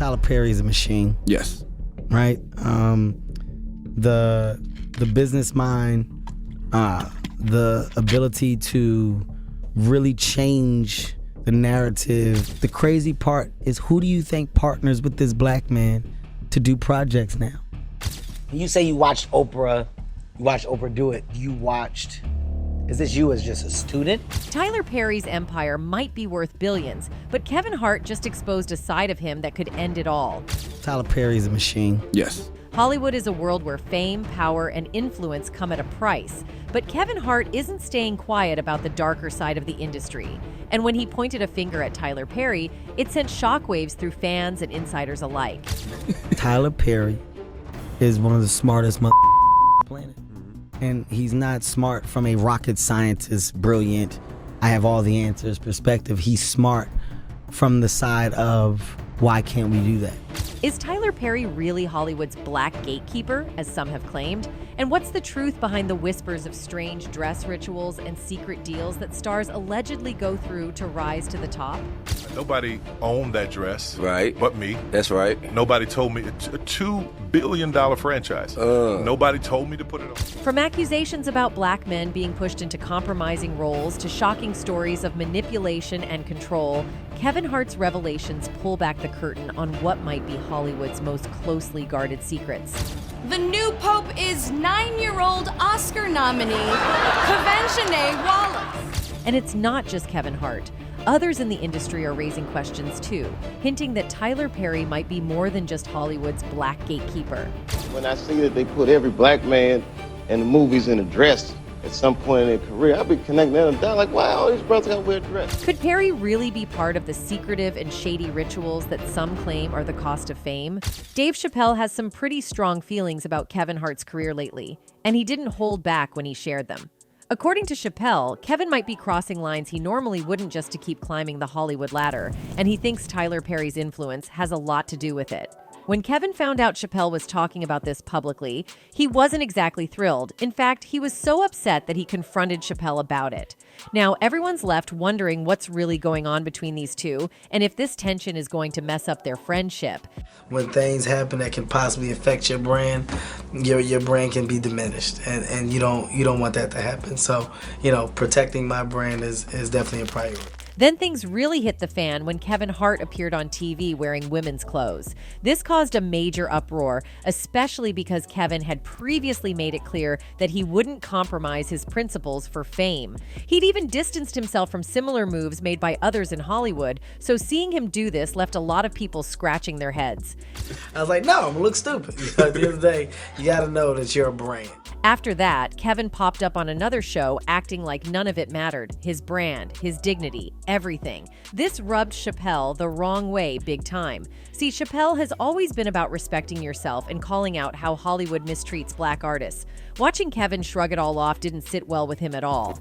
Tyler Perry's a machine. Yes. Right? The business mind, the ability to really change the narrative. The crazy part is, who do you think partners with this black man to do projects now? You say you watched Oprah do it. Is this you as just a student? Tyler Perry's empire might be worth billions, but Kevin Hart just exposed a side of him that could end it all. Tyler Perry's a machine. Yes. Hollywood is a world where fame, power, and influence come at a price. But Kevin Hart isn't staying quiet about the darker side of the industry. And when he pointed a finger at Tyler Perry, it sent shockwaves through fans and insiders alike. Tyler Perry is one of the smartest on the planet. And he's not smart from a rocket scientist, brilliant, I have all the answers perspective. He's smart from the side of, why can't we do that? Is Tyler Perry really Hollywood's black gatekeeper, as some have claimed? And what's the truth behind the whispers of strange dress rituals and secret deals that stars allegedly go through to rise to the top? Nobody owned that dress. Right. But me. That's right. Nobody told me. It's a $2 billion franchise. Nobody told me to put it on. From accusations about black men being pushed into compromising roles to shocking stories of manipulation and control, Kevin Hart's revelations pull back the curtain on what might be Hollywood's most closely guarded secrets. The new pope is 9-year-old Oscar nominee, Kevin Wallace. And it's not just Kevin Hart. Others in the industry are raising questions too, hinting that Tyler Perry might be more than just Hollywood's black gatekeeper. When I see that they put every black man in the movies in a dress at some point in their career, I'll be connecting them down like, wow, all these brothers gotta wear a dress. Could Perry really be part of the secretive and shady rituals that some claim are the cost of fame? Dave Chappelle has some pretty strong feelings about Kevin Hart's career lately, and he didn't hold back when he shared them. According to Chappelle, Kevin might be crossing lines he normally wouldn't just to keep climbing the Hollywood ladder, and he thinks Tyler Perry's influence has a lot to do with it. When Kevin found out Chappelle was talking about this publicly, he wasn't exactly thrilled. In fact, he was so upset that he confronted Chappelle about it. Now, everyone's left wondering what's really going on between these two, and if this tension is going to mess up their friendship. When things happen that can possibly affect your brand, your brand can be diminished, and you don't want that to happen. So, protecting my brand is definitely a priority. Then things really hit the fan when Kevin Hart appeared on TV wearing women's clothes. This caused a major uproar, especially because Kevin had previously made it clear that he wouldn't compromise his principles for fame. He'd even distanced himself from similar moves made by others in Hollywood, so seeing him do this left a lot of people scratching their heads. I was like, no, I'm gonna look stupid. At the end of the day, you gotta know that you're a brand. After that, Kevin popped up on another show acting like none of it mattered. His brand, his dignity, everything. This rubbed Chappelle the wrong way big time. See, Chappelle has always been about respecting yourself and calling out how Hollywood mistreats black artists. Watching Kevin shrug it all off didn't sit well with him at all.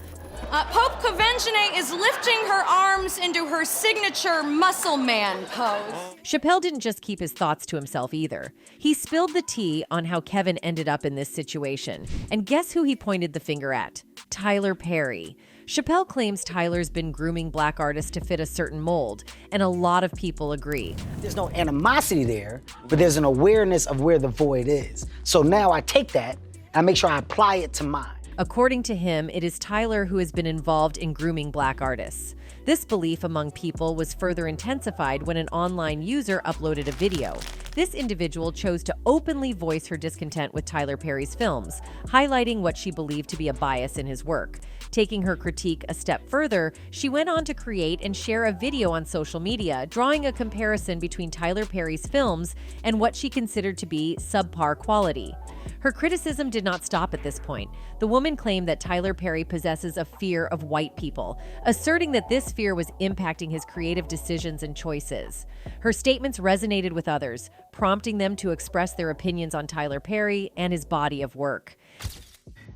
Pope Kevin is lifting her arms into her signature muscle man pose. Chappelle didn't just keep his thoughts to himself either. He spilled the tea on how Kevin ended up in this situation. And guess who he pointed the finger at? Tyler Perry. Chappelle claims Tyler's been grooming black artists to fit a certain mold, and a lot of people agree. There's no animosity there, but there's an awareness of where the void is. So now I take that, I make sure I apply it to mine. According to him, it is Tyler who has been involved in grooming black artists. This belief among people was further intensified when an online user uploaded a video. This individual chose to openly voice her discontent with Tyler Perry's films, highlighting what she believed to be a bias in his work. Taking her critique a step further, she went on to create and share a video on social media, drawing a comparison between Tyler Perry's films and what she considered to be subpar quality. Her criticism did not stop at this point. The woman claimed that Tyler Perry possesses a fear of white people, asserting that this fear was impacting his creative decisions and choices. Her statements resonated with others, prompting them to express their opinions on Tyler Perry and his body of work.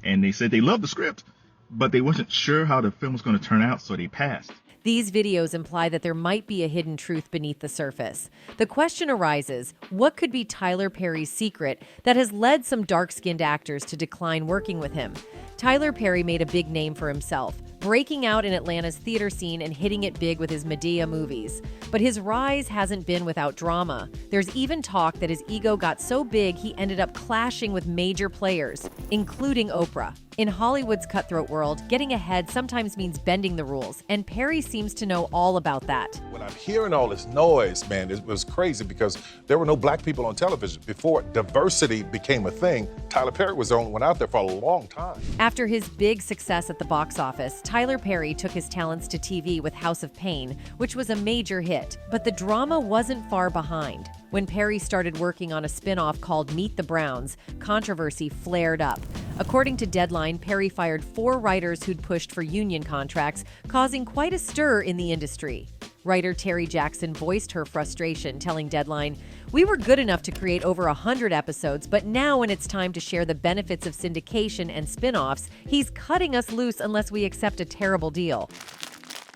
And they said they loved the script, but they wasn't sure how the film was going to turn out, so they passed. These videos imply that there might be a hidden truth beneath the surface. The question arises, what could be Tyler Perry's secret that has led some dark-skinned actors to decline working with him? Tyler Perry made a big name for himself, breaking out in Atlanta's theater scene and hitting it big with his Medea movies. But his rise hasn't been without drama. There's even talk that his ego got so big he ended up clashing with major players, including Oprah. In Hollywood's cutthroat world, getting ahead sometimes means bending the rules, and Perry seems to know all about that. When I'm hearing all this noise, man, it was crazy because there were no black people on television. Before diversity became a thing, Tyler Perry was the only one out there for a long time. After his big success at the box office, Tyler Perry took his talents to TV with House of Pain, which was a major hit. But the drama wasn't far behind. When Perry started working on a spin-off called Meet the Browns, controversy flared up. According to Deadline, Perry fired 4 writers who'd pushed for union contracts, causing quite a stir in the industry. Writer Terry Jackson voiced her frustration, telling Deadline, "We were good enough to create over 100 episodes, but now when it's time to share the benefits of syndication and spin-offs, he's cutting us loose unless we accept a terrible deal."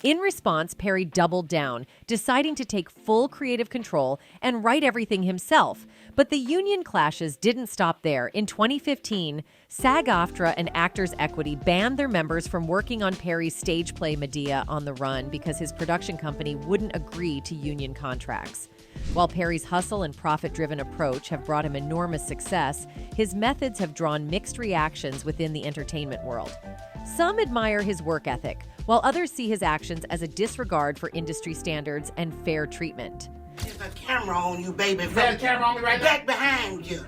In response, Perry doubled down, deciding to take full creative control and write everything himself. But the union clashes didn't stop there. In 2015, SAG-AFTRA and Actors Equity banned their members from working on Perry's stage play Medea on the Run because his production company wouldn't agree to union contracts. While Perry's hustle and profit-driven approach have brought him enormous success, his methods have drawn mixed reactions within the entertainment world. Some admire his work ethic, while others see his actions as a disregard for industry standards and fair treatment. There's a camera on you, baby. Is that a camera on me right back behind you.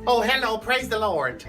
Oh, hello, praise the Lord.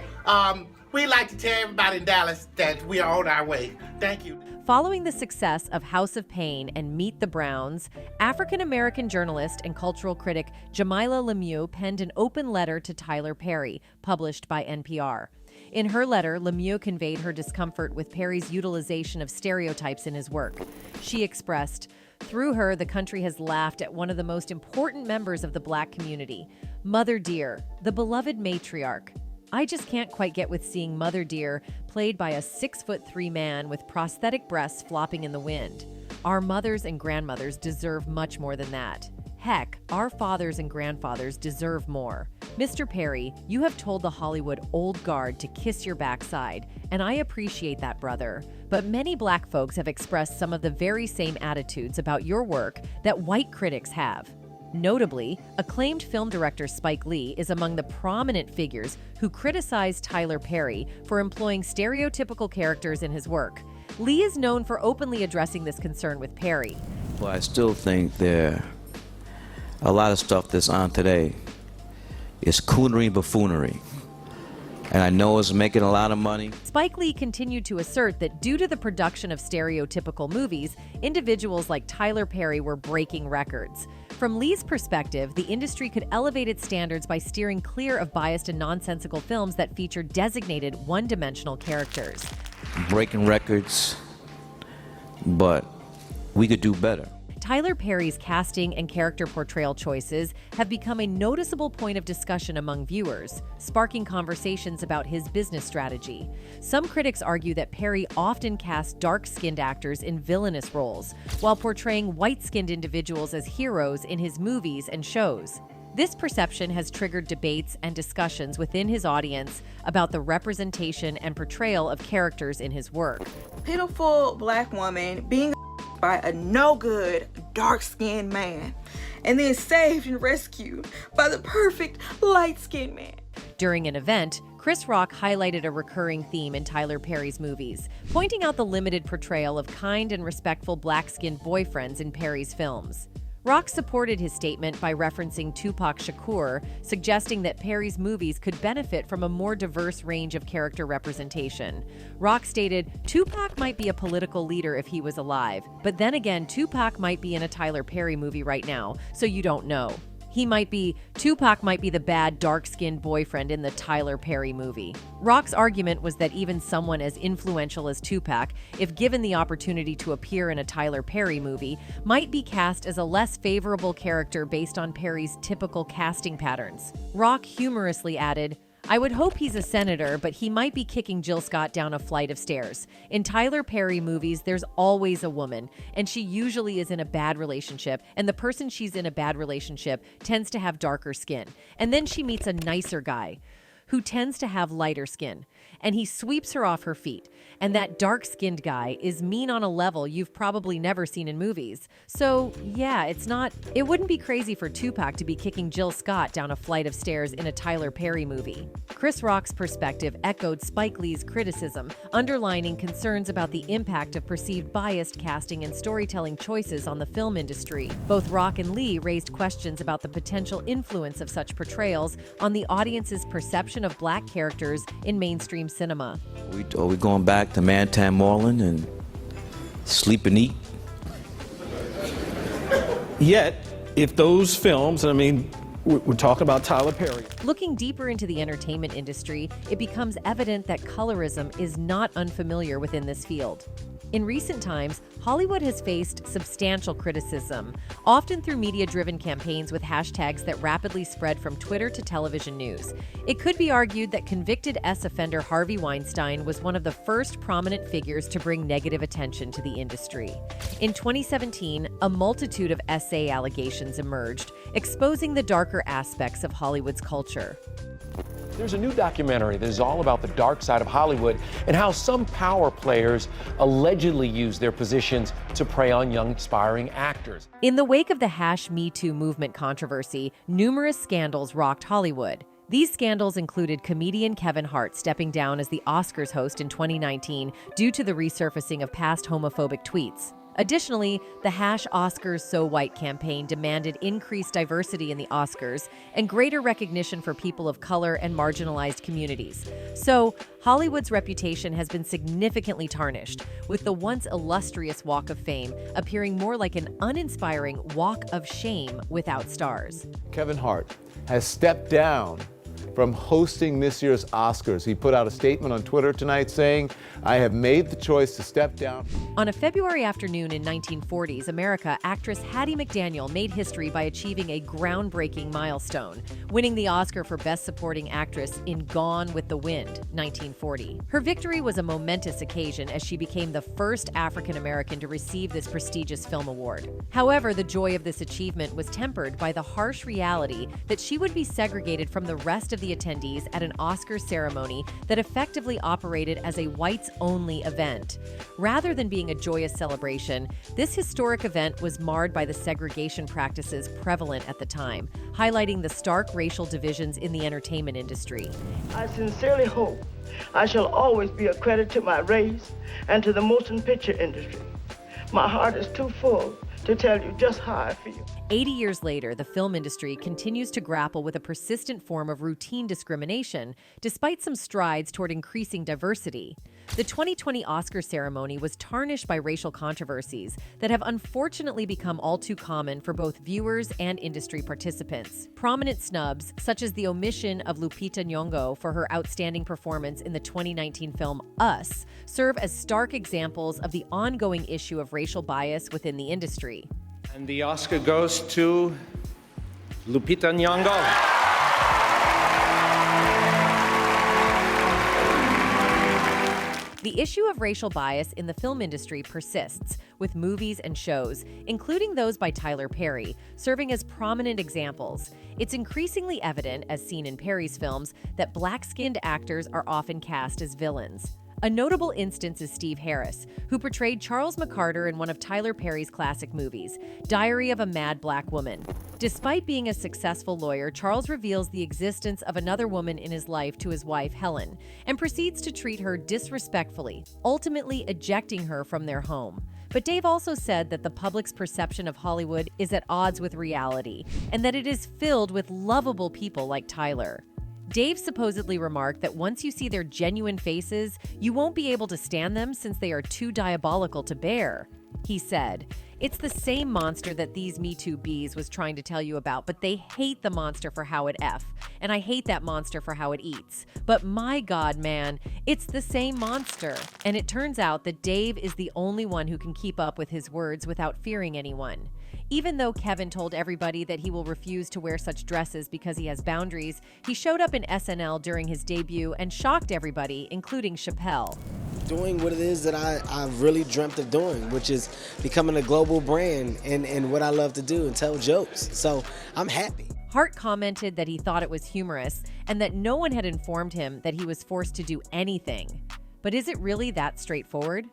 We'd like to tell everybody in Dallas that we are on our way. Thank you. Following the success of House of Pain and Meet the Browns, African-American journalist and cultural critic Jamila Lemieux penned an open letter to Tyler Perry, published by NPR. In her letter, Lemieux conveyed her discomfort with Perry's utilization of stereotypes in his work. She expressed, "Through her, the country has laughed at one of the most important members of the Black community, Mother Dear, the beloved matriarch. I just can't quite get with seeing Mother Dear played by a 6'3" man with prosthetic breasts flopping in the wind. Our mothers and grandmothers deserve much more than that. Heck, our fathers and grandfathers deserve more. Mr. Perry, you have told the Hollywood old guard to kiss your backside, and I appreciate that, brother. But many Black folks have expressed some of the very same attitudes about your work that white critics have. Notably, acclaimed film director Spike Lee is among the prominent figures who criticized Tyler Perry for employing stereotypical characters in his work. Lee is known for openly addressing this concern with Perry. Well, I still think a lot of stuff that's on today is coonery buffoonery. And I know it's making a lot of money. Spike Lee continued to assert that due to the production of stereotypical movies, individuals like Tyler Perry were breaking records. From Lee's perspective, the industry could elevate its standards by steering clear of biased and nonsensical films that feature designated one-dimensional characters. Breaking records, but we could do better. Tyler Perry's casting and character portrayal choices have become a noticeable point of discussion among viewers, sparking conversations about his business strategy. Some critics argue that Perry often casts dark-skinned actors in villainous roles, while portraying white-skinned individuals as heroes in his movies and shows. This perception has triggered debates and discussions within his audience about the representation and portrayal of characters in his work. Pitiful Black woman being by a no-good, dark-skinned man, and then saved and rescued by the perfect light-skinned man. During an event, Chris Rock highlighted a recurring theme in Tyler Perry's movies, pointing out the limited portrayal of kind and respectful black-skinned boyfriends in Perry's films. Rock supported his statement by referencing Tupac Shakur, suggesting that Perry's movies could benefit from a more diverse range of character representation. Rock stated, "Tupac might be a political leader if he was alive, but then again, Tupac might be in a Tyler Perry movie right now, so you don't know. Tupac might be the bad, dark-skinned boyfriend in the Tyler Perry movie." Rock's argument was that even someone as influential as Tupac, if given the opportunity to appear in a Tyler Perry movie, might be cast as a less favorable character based on Perry's typical casting patterns. Rock humorously added, "I would hope he's a senator, but he might be kicking Jill Scott down a flight of stairs. In Tyler Perry movies, there's always a woman, and she usually is in a bad relationship, and the person she's in a bad relationship tends to have darker skin. And then she meets a nicer guy. who tends to have lighter skin, and he sweeps her off her feet. And that dark-skinned guy is mean on a level you've probably never seen in movies. So, yeah, it wouldn't be crazy for Tupac to be kicking Jill Scott down a flight of stairs in a Tyler Perry movie. Chris Rock's perspective echoed Spike Lee's criticism, underlining concerns about the impact of perceived biased casting and storytelling choices on the film industry. Both Rock and Lee raised questions about the potential influence of such portrayals on the audience's perception of black characters in mainstream cinema. Are we going back to Mantan Moreland and sleep and eat? Yet, if those films, and I mean, we're talking about Tyler Perry. Looking deeper into the entertainment industry, it becomes evident that colorism is not unfamiliar within this field. In recent times, Hollywood has faced substantial criticism, often through media-driven campaigns with hashtags that rapidly spread from Twitter to television news. It could be argued that convicted S-offender Harvey Weinstein was one of the first prominent figures to bring negative attention to the industry. In 2017, a multitude of SA allegations emerged, exposing the darker aspects of Hollywood's culture. There's a new documentary that is all about the dark side of Hollywood and how some power players allegedly use their positions to prey on young, aspiring actors. In the wake of the #MeToo movement controversy, numerous scandals rocked Hollywood. These scandals included comedian Kevin Hart stepping down as the Oscars host in 2019 due to the resurfacing of past homophobic tweets. Additionally, the #OscarsSoWhite campaign demanded increased diversity in the Oscars and greater recognition for people of color and marginalized communities. So, Hollywood's reputation has been significantly tarnished, with the once illustrious Walk of Fame appearing more like an uninspiring walk of shame without stars. Kevin Hart has stepped down from hosting this year's Oscars. He put out a statement on Twitter tonight saying, "I have made the choice to step down." On a February afternoon in 1940s America, actress Hattie McDaniel made history by achieving a groundbreaking milestone, winning the Oscar for Best Supporting Actress in Gone with the Wind, 1940. Her victory was a momentous occasion as she became the first African American to receive this prestigious film award. However, the joy of this achievement was tempered by the harsh reality that she would be segregated from the rest of the attendees at an Oscar ceremony that effectively operated as a whites-only event. Rather than being a joyous celebration, this historic event was marred by the segregation practices prevalent at the time, highlighting the stark racial divisions in the entertainment industry. I sincerely hope I shall always be a credit to my race and to the motion picture industry. My heart is too full to tell you just how I feel. 80 years later, the film industry continues to grapple with a persistent form of routine discrimination, despite some strides toward increasing diversity. The 2020 Oscar ceremony was tarnished by racial controversies that have unfortunately become all too common for both viewers and industry participants. Prominent snubs, such as the omission of Lupita Nyong'o for her outstanding performance in the 2019 film Us, serve as stark examples of the ongoing issue of racial bias within the industry. And the Oscar goes to Lupita Nyong'o. The issue of racial bias in the film industry persists, with movies and shows, including those by Tyler Perry, serving as prominent examples. It's increasingly evident, as seen in Perry's films, that black-skinned actors are often cast as villains. A notable instance is Steve Harris, who portrayed Charles McCarter in one of Tyler Perry's classic movies, Diary of a Mad Black Woman. Despite being a successful lawyer, Charles reveals the existence of another woman in his life to his wife, Helen, and proceeds to treat her disrespectfully, ultimately ejecting her from their home. But Dave also said that the public's perception of Hollywood is at odds with reality, and that it is filled with lovable people like Tyler. Dave supposedly remarked that once you see their genuine faces, you won't be able to stand them since they are too diabolical to bear. He said, "It's the same monster that these Me Too bees was trying to tell you about, but they hate the monster for how it F, and I hate that monster for how it eats. But my God, man, it's the same monster." And it turns out that Dave is the only one who can keep up with his words without fearing anyone. Even though Kevin told everybody that he will refuse to wear such dresses because he has boundaries, he showed up in SNL during his debut and shocked everybody, including Chappelle. Doing what it is that I've really dreamt of doing, which is becoming a global brand and what I love to do and tell jokes. So I'm happy. Hart commented that he thought it was humorous and that no one had informed him that he was forced to do anything. But is it really that straightforward?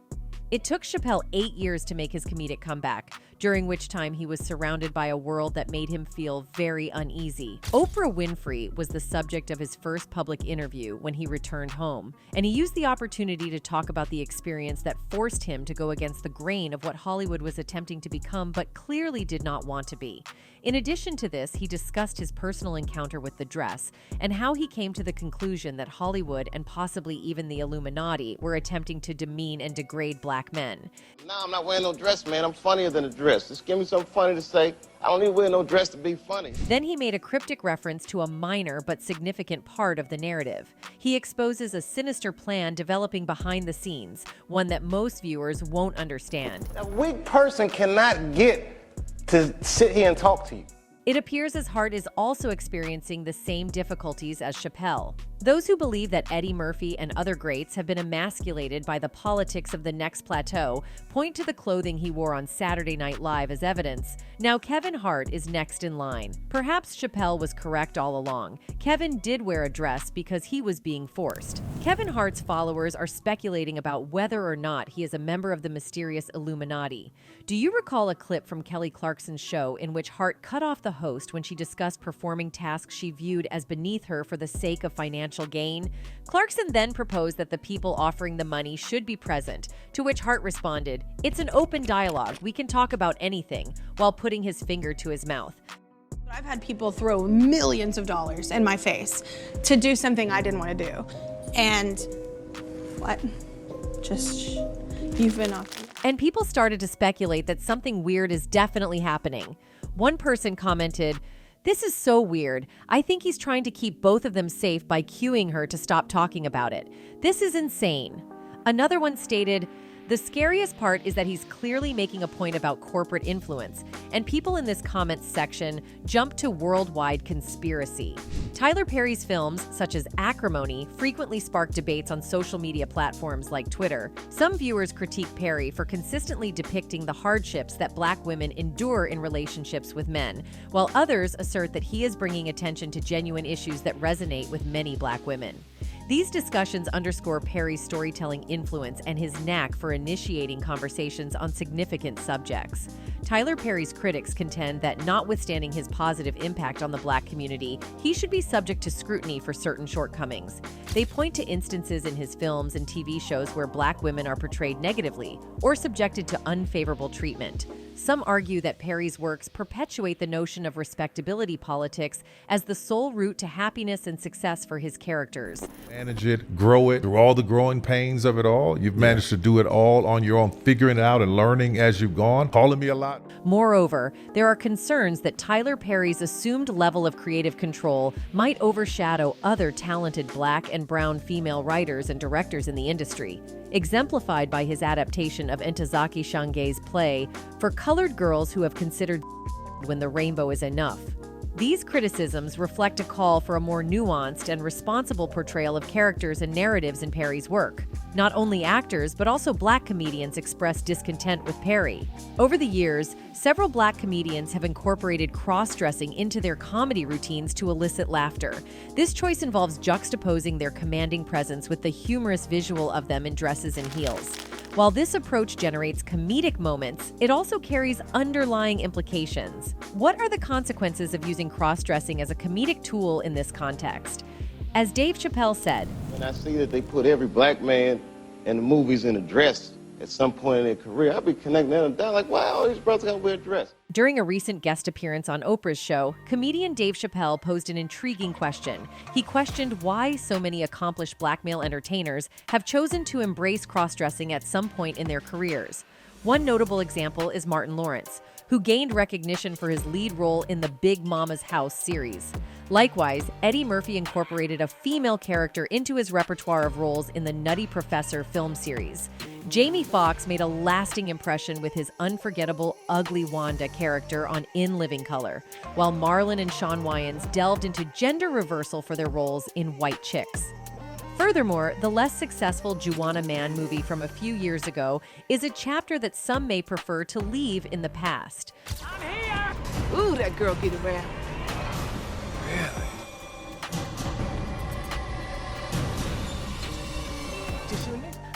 It took Chappelle 8 years to make his comedic comeback, during which time he was surrounded by a world that made him feel very uneasy. Oprah Winfrey was the subject of his first public interview when he returned home, and he used the opportunity to talk about the experience that forced him to go against the grain of what Hollywood was attempting to become but clearly did not want to be. In addition to this, he discussed his personal encounter with the dress and how he came to the conclusion that Hollywood and possibly even the Illuminati were attempting to demean and degrade black men. Nah, I'm not wearing no dress, man. I'm funnier than a dress. Just give me something funny to say. I don't need to wear no dress to be funny. Then he made a cryptic reference to a minor but significant part of the narrative. He exposes a sinister plan developing behind the scenes, one that most viewers won't understand. A weak person cannot get to sit here and talk to you. It appears as Hart is also experiencing the same difficulties as Chappelle. Those who believe that Eddie Murphy and other greats have been emasculated by the politics of the next plateau point to the clothing he wore on Saturday Night Live as evidence. Now Kevin Hart is next in line. Perhaps Chappelle was correct all along. Kevin did wear a dress because he was being forced. Kevin Hart's followers are speculating about whether or not he is a member of the mysterious Illuminati. Do you recall a clip from Kelly Clarkson's show in which Hart cut off the host when she discussed performing tasks she viewed as beneath her for the sake of financial gain? Clarkson then proposed that the people offering the money should be present, to which Hart responded, "It's an open dialogue, we can talk about anything," while putting his finger to his mouth. I've had people throw millions of dollars in my face to do something I didn't want to do. And what? You've been off. And people started to speculate that something weird is definitely happening. One person commented, "This is so weird. I think he's trying to keep both of them safe by cueing her to stop talking about it. This is insane." Another one stated, "The scariest part is that he's clearly making a point about corporate influence," and people in this comments section jumped to worldwide conspiracy. Tyler Perry's films, such as Acrimony, frequently spark debates on social media platforms like Twitter. Some viewers critique Perry for consistently depicting the hardships that black women endure in relationships with men, while others assert that he is bringing attention to genuine issues that resonate with many black women. These discussions underscore Perry's storytelling influence and his knack for initiating conversations on significant subjects. Tyler Perry's critics contend that notwithstanding his positive impact on the black community, he should be subject to scrutiny for certain shortcomings. They point to instances in his films and TV shows where black women are portrayed negatively or subjected to unfavorable treatment. Some argue that Perry's works perpetuate the notion of respectability politics as the sole route to happiness and success for his characters. Manage it, grow it, through all the growing pains of it all. You've managed to do it all on your own, figuring it out and learning as you've gone, calling me a lot. Moreover, there are concerns that Tyler Perry's assumed level of creative control might overshadow other talented black and brown female writers and directors in the industry, exemplified by his adaptation of Ntozake Shange's play For Colored Girls Who Have Considered When the Rainbow Is Enough. These criticisms reflect a call for a more nuanced and responsible portrayal of characters and narratives in Perry's work. Not only actors, but also black comedians expressed discontent with Perry. Over the years, several black comedians have incorporated cross-dressing into their comedy routines to elicit laughter. This choice involves juxtaposing their commanding presence with the humorous visual of them in dresses and heels. While this approach generates comedic moments, it also carries underlying implications. What are the consequences of using cross-dressing as a comedic tool in this context? As Dave Chappelle said, When I see that they put every black man in the movies in a dress at some point in their career, I'll be connecting them down like, wow, all these brothers got to wear a dress. During a recent guest appearance on Oprah's show, comedian Dave Chappelle posed an intriguing question. He questioned why so many accomplished black male entertainers have chosen to embrace cross-dressing at some point in their careers. One notable example is Martin Lawrence, who gained recognition for his lead role in the Big Mama's House series. Likewise, Eddie Murphy incorporated a female character into his repertoire of roles in the Nutty Professor film series. Jamie Foxx made a lasting impression with his unforgettable Ugly Wanda character on In Living Color, while Marlon and Shawn Wayans delved into gender reversal for their roles in White Chicks. Furthermore, the less successful Juwanna Mann movie from a few years ago is a chapter that some may prefer to leave in the past. Ooh, that girl get around.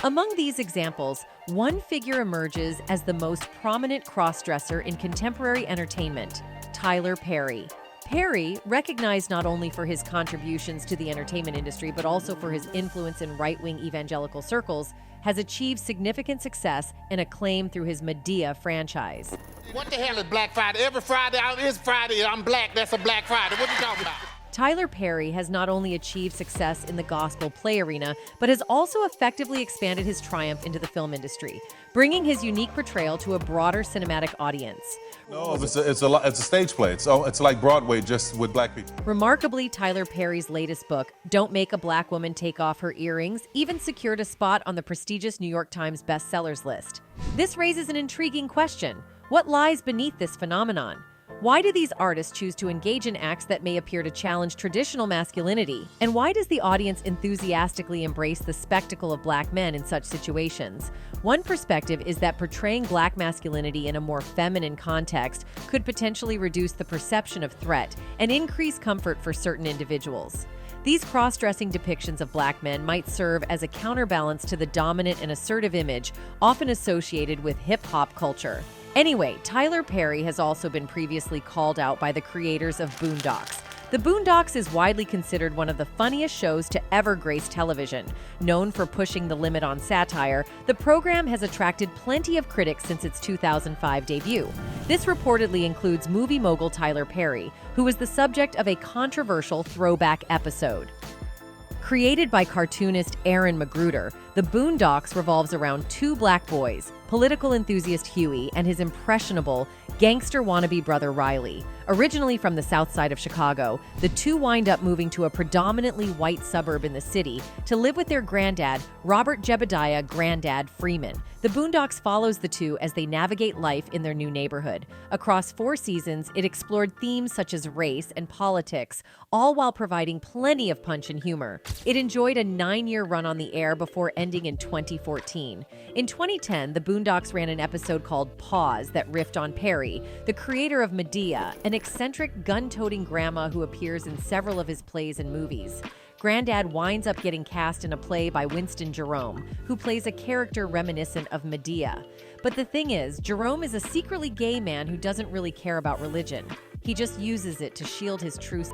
Among these examples, one figure emerges as the most prominent cross-dresser in contemporary entertainment, Tyler Perry. Perry, recognized not only for his contributions to the entertainment industry but also for his influence in right-wing evangelical circles, has achieved significant success and acclaim through his Madea franchise. What the hell is Black Friday? Every Friday is Friday. I'm black. That's a Black Friday. What are you talking about? Tyler Perry has not only achieved success in the gospel play arena, but has also effectively expanded his triumph into the film industry, bringing his unique portrayal to a broader cinematic audience. No, it's a stage play. It's like Broadway, just with black people. Remarkably, Tyler Perry's latest book, Don't Make a Black Woman Take Off Her Earrings, even secured a spot on the prestigious New York Times bestsellers list. This raises an intriguing question. What lies beneath this phenomenon? Why do these artists choose to engage in acts that may appear to challenge traditional masculinity? And why does the audience enthusiastically embrace the spectacle of black men in such situations? One perspective is that portraying black masculinity in a more feminine context could potentially reduce the perception of threat and increase comfort for certain individuals. These cross-dressing depictions of black men might serve as a counterbalance to the dominant and assertive image often associated with hip-hop culture. Anyway, Tyler Perry has also been previously called out by the creators of Boondocks. The Boondocks is widely considered one of the funniest shows to ever grace television. Known for pushing the limit on satire, the program has attracted plenty of critics since its 2005 debut. This reportedly includes movie mogul Tyler Perry, who was the subject of a controversial throwback episode. Created by cartoonist Aaron Magruder, the Boondocks revolves around two black boys, political enthusiast Huey and his impressionable, gangster wannabe brother Riley. Originally from the south side of Chicago, the two wind up moving to a predominantly white suburb in the city to live with their granddad, Robert Jebediah Grandad Freeman. The Boondocks follows the two as they navigate life in their new neighborhood. Across 4 seasons, it explored themes such as race and politics, all while providing plenty of punch and humor. It enjoyed a 9-year run on the air before ending in 2014. In 2010, the Boondocks ran an episode called Pause that riffed on Perry, the creator of Madea, an eccentric gun-toting grandma who appears in several of his plays and movies. Grandad winds up getting cast in a play by Winston Jerome, who plays a character reminiscent of Madea. But the thing is, Jerome is a secretly gay man who doesn't really care about religion. He just uses it to shield his true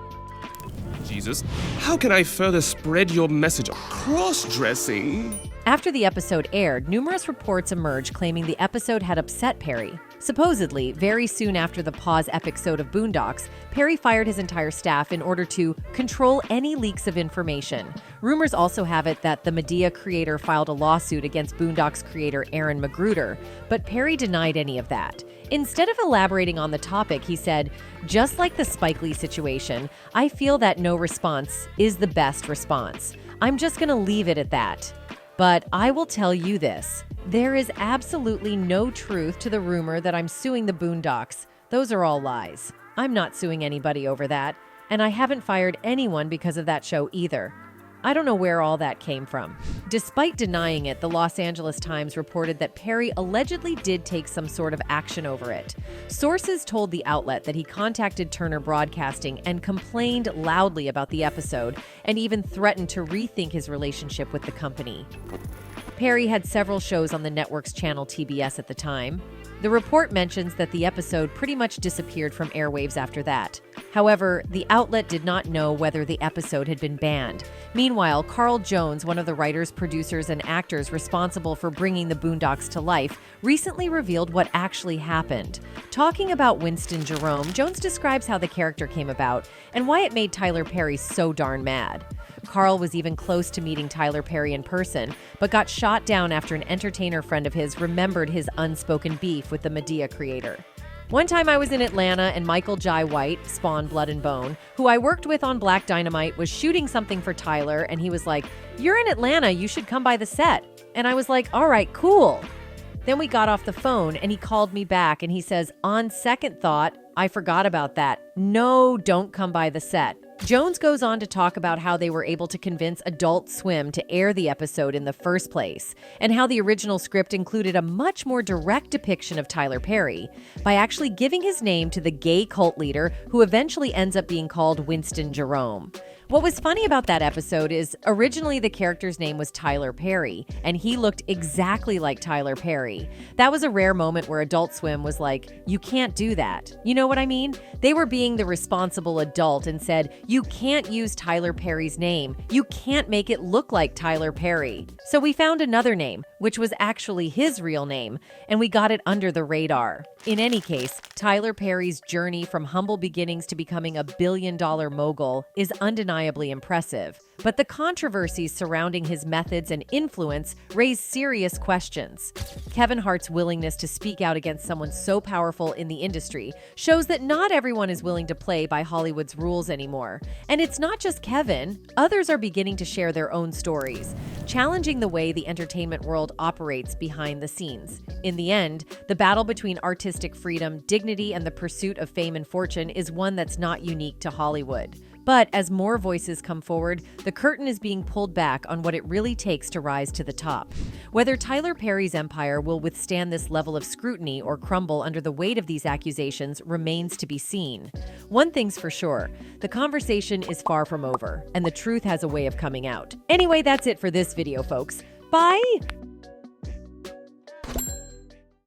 Jesus, how can I further spread your message of cross-dressing? After the episode aired, numerous reports emerged claiming the episode had upset Perry. Supposedly, very soon after the Pause episode of Boondocks, Perry fired his entire staff in order to control any leaks of information. Rumors also have it that the Madea creator filed a lawsuit against Boondocks creator Aaron Magruder, but Perry denied any of that. Instead of elaborating on the topic, he said, "Just like the Spike Lee situation, I feel that no response is the best response. I'm just going to leave it at that. But I will tell you this, there is absolutely no truth to the rumor that I'm suing the Boondocks. Those are all lies. I'm not suing anybody over that, and I haven't fired anyone because of that show either. I don't know where all that came from." Despite denying it, the Los Angeles Times reported that Perry allegedly did take some sort of action over it. Sources told the outlet that he contacted Turner Broadcasting and complained loudly about the episode and even threatened to rethink his relationship with the company. Perry had several shows on the network's channel TBS at the time. The report mentions that the episode pretty much disappeared from airwaves after that. However, the outlet did not know whether the episode had been banned. Meanwhile, Carl Jones, one of the writers, producers, and actors responsible for bringing the Boondocks to life, recently revealed what actually happened. Talking about Winston Jerome, Jones describes how the character came about and why it made Tyler Perry so darn mad. Carl was even close to meeting Tyler Perry in person, but got shot down after an entertainer friend of his remembered his unspoken beef with the Madea creator. One time I was in Atlanta and Michael Jai White, Spawn, Blood and Bone, who I worked with on Black Dynamite, was shooting something for Tyler, and he was like, "You're in Atlanta, you should come by the set." And I was like, "All right, cool." Then we got off the phone and he called me back and he says, "On second thought, I forgot about that. No, don't come by the set." Jones goes on to talk about how they were able to convince Adult Swim to air the episode in the first place, and how the original script included a much more direct depiction of Tyler Perry by actually giving his name to the gay cult leader who eventually ends up being called Winston Jerome. What was funny about that episode is originally the character's name was Tyler Perry, and he looked exactly like Tyler Perry. That was a rare moment where Adult Swim was like, you can't do that. You know what I mean? They were being the responsible adult and said, you can't use Tyler Perry's name. You can't make it look like Tyler Perry. So we found another name, which was actually his real name, and we got it under the radar. In any case, Tyler Perry's journey from humble beginnings to becoming a billion-dollar mogul is undeniably impressive. But the controversies surrounding his methods and influence raise serious questions. Kevin Hart's willingness to speak out against someone so powerful in the industry shows that not everyone is willing to play by Hollywood's rules anymore. And it's not just Kevin. Others are beginning to share their own stories, challenging the way the entertainment world operates behind the scenes. In the end, the battle between artistic freedom, dignity, and the pursuit of fame and fortune is one that's not unique to Hollywood. But as more voices come forward, the curtain is being pulled back on what it really takes to rise to the top. Whether Tyler Perry's empire will withstand this level of scrutiny or crumble under the weight of these accusations remains to be seen. One thing's for sure, the conversation is far from over, and the truth has a way of coming out. Anyway, that's it for this video, folks. Bye!